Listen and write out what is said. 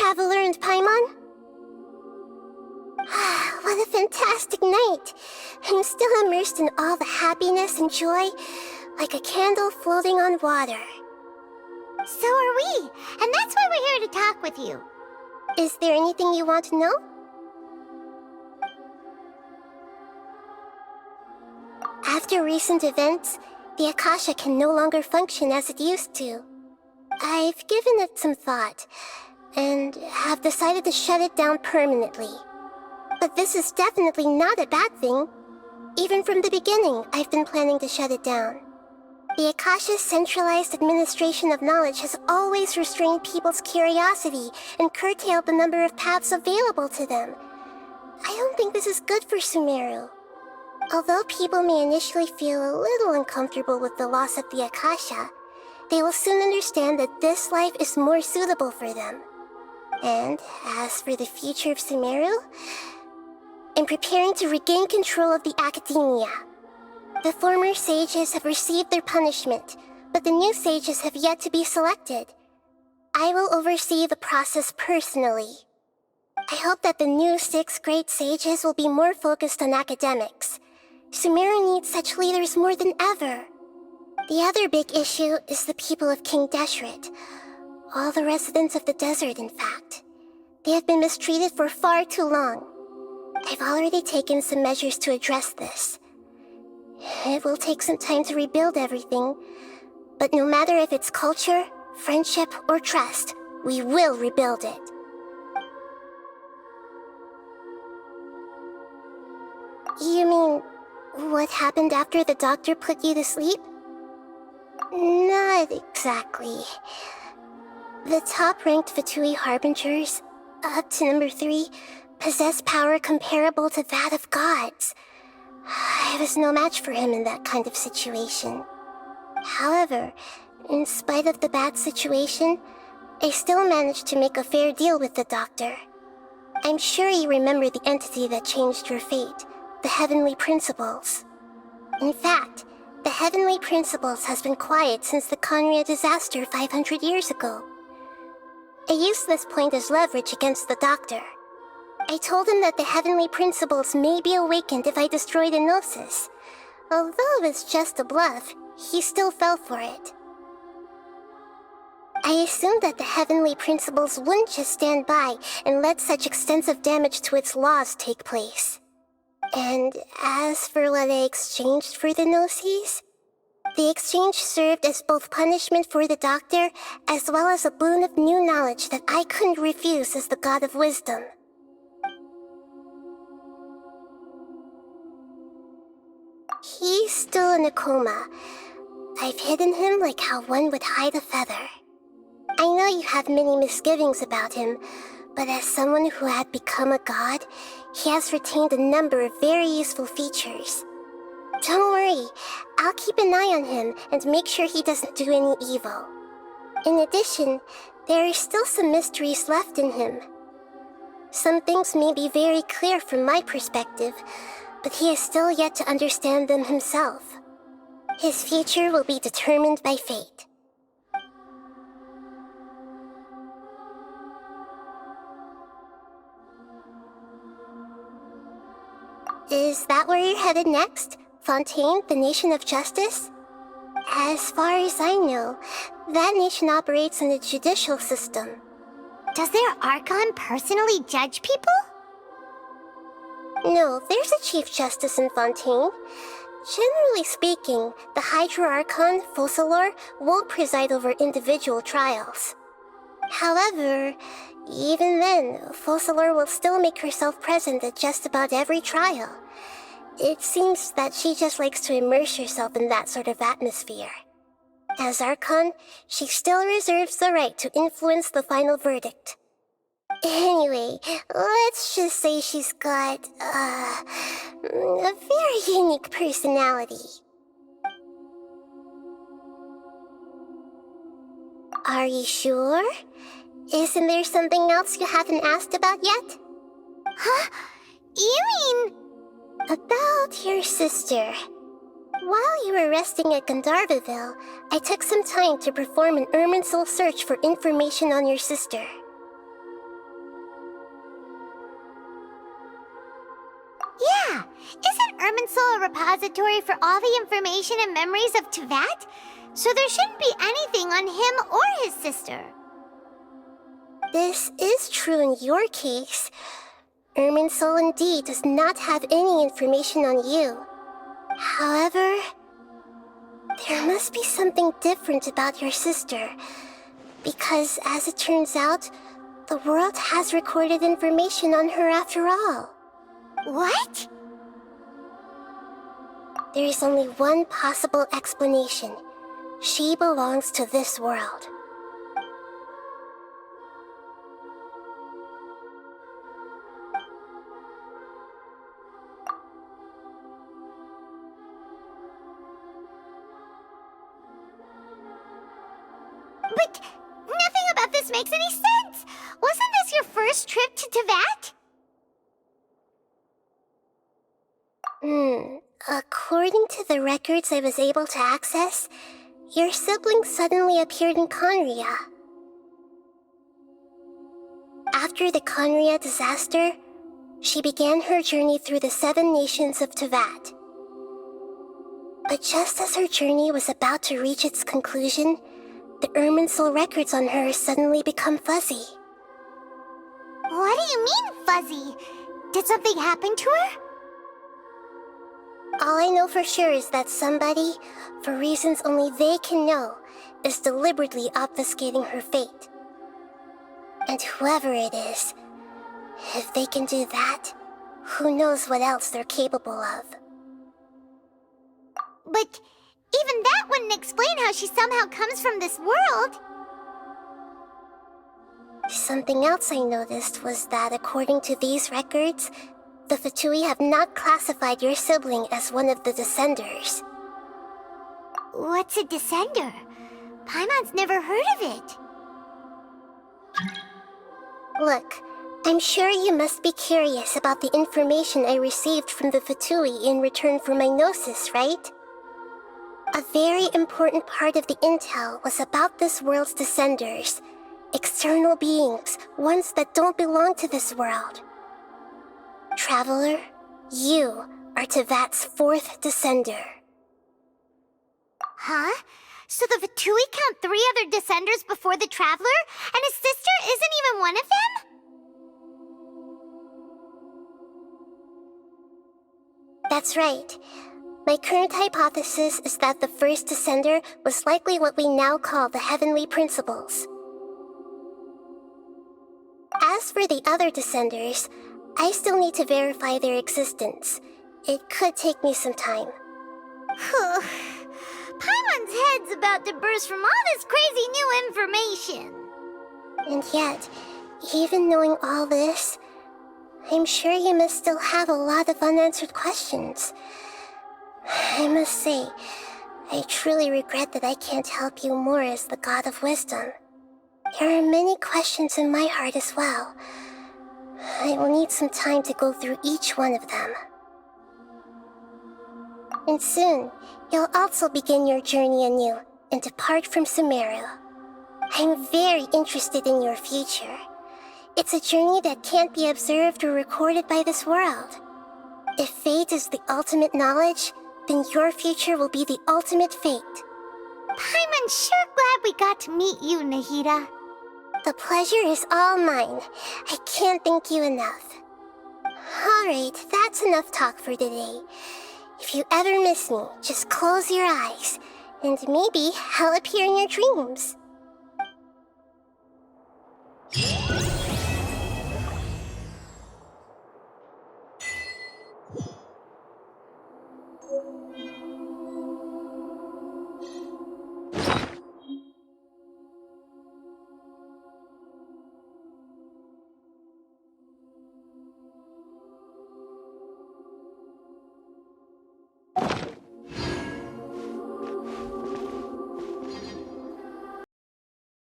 traveler and Paimon? What a fantastic night! I'm still immersed in all the happiness and joy, like a candle floating on water. So are we, and that's why we're here to talk with you. Is there anything you want to know? After recent events, the Akasha can no longer function as it used to. I've given it some thought, and have decided to shut it down permanently. But this is definitely not a bad thing. Even from the beginning, I've been planning to shut it down. The Akasha's centralized administration of knowledge has always restrained people's curiosity and curtailed the number of paths available to them. I don't think this is good for Sumeru. Although people may initially feel a little uncomfortable with the loss of the Akasha, they will soon understand that this life is more suitable for them. And as for the future of Sumeru, I'm preparing to regain control of the academia. The former sages have received their punishment, but the new sages have yet to be selected. I will oversee the process personally. I hope that the new 6 great sages will be more focused on academics. Sumeru needs such leaders more than ever. The other big issue is the people of King Deshret. All the residents of the desert, in fact. They have been mistreated for far too long. I've already taken some measures to address this. It will take some time to rebuild everything, but no matter if it's culture, friendship, or trust, we will rebuild it. You mean, what happened after the doctor put you to sleep? Not exactly. The top-ranked Fatui Harbingers, up to number 3, possess power comparable to that of gods. I was no match for him in that kind of situation. However, in spite of the bad situation, I still managed to make a fair deal with the doctor. I'm sure you remember the entity that changed your fate, the Heavenly Principles. In fact, the Heavenly Principles has been quiet since the Khaenri'ah disaster 500 years ago. I used this point as leverage against the doctor. I told him that the Heavenly Principles may be awakened if I destroy the Gnosis. Although it's just a bluff, he still fell for it. I assumed that the Heavenly Principles wouldn't just stand by and let such extensive damage to its laws take place. And as for what I exchanged for the Gnosis, the exchange served as both punishment for the doctor as well as a boon of new knowledge that I couldn't refuse as the God of Wisdom. He's still in a coma. I've hidden him like how one would hide a feather. I know you have many misgivings about him, but as someone who had become a god, he has retained a number of very useful features. Don't worry, I'll keep an eye on him and make sure he doesn't do any evil. In addition, there are still some mysteries left in him. Some things may be very clear from my perspective, but he is still yet to understand them himself. His future will be determined by fate. Is that where you're headed next? Fontaine, the Nation of Justice? As far as I know, that nation operates in a judicial system. Does their Archon personally judge people? No, there's a Chief Justice in Fontaine. Generally speaking, the Hydra Archon, Focalors, won't preside over individual trials. However, even then, Focalors will still make herself present at just about every trial. It seems that she just likes to immerse herself in that sort of atmosphere. As Archon, she still reserves the right to influence the final verdict. Anyway, let's just say she's got, a very unique personality. Are you sure? Isn't there something else you haven't asked about yet? Huh? You mean... About your sister. While you were resting at Gandharvaville, I took some time to perform an Irminsul search for information on your sister. Irminsul a repository for all the information and memories of Teyvat? So there shouldn't be anything on him or his sister. This is true in your case. Irminsul indeed does not have any information on you. However, there must be something different about your sister. Because, as it turns out, the world has recorded information on her after all. What? There is only one possible explanation. She belongs to this world. But nothing about this makes any sense! Wasn't this your first trip to Teyvat? According to the records I was able to access, your sibling suddenly appeared in Khaenri'ah. After the Khaenri'ah disaster, she began her journey through the 7 nations of Teyvat. But just as her journey was about to reach its conclusion, the Irminsul records on her suddenly become fuzzy. What do you mean, fuzzy? Did something happen to her? All I know for sure is that somebody, for reasons only they can know, is deliberately obfuscating her fate. And whoever it is, if they can do that, who knows what else they're capable of. But even that wouldn't explain how she somehow comes from this world. Something else I noticed was that according to these records, the Fatui have not classified your sibling as one of the Descenders. What's a Descender? Paimon's never heard of it. Look, I'm sure you must be curious about the information I received from the Fatui in return for my gnosis, right? A very important part of the intel was about this world's Descenders. External beings, ones that don't belong to this world. Traveler, you are Teyvat's 4th Descender. Huh? So the Fatui count 3 other Descenders before the Traveler? And his sister isn't even one of them? That's right. My current hypothesis is that the first Descender was likely what we now call the Heavenly Principles. As for the other Descenders, I still need to verify their existence. It could take me some time. Paimon's head's about to burst from all this crazy new information. And yet, even knowing all this, I'm sure you must still have a lot of unanswered questions. I must say, I truly regret that I can't help you more as the God of Wisdom. There are many questions in my heart as well. I will need some time to go through each one of them. And soon, you'll also begin your journey anew and depart from Sumeru. I'm very interested in your future. It's a journey that can't be observed or recorded by this world. If fate is the ultimate knowledge, then your future will be the ultimate fate. Paimon's sure glad we got to meet you, Nahida. The pleasure is all mine. I can't thank you enough. Alright, that's enough talk for today. If you ever miss me, just close your eyes, and maybe I'll appear in your dreams.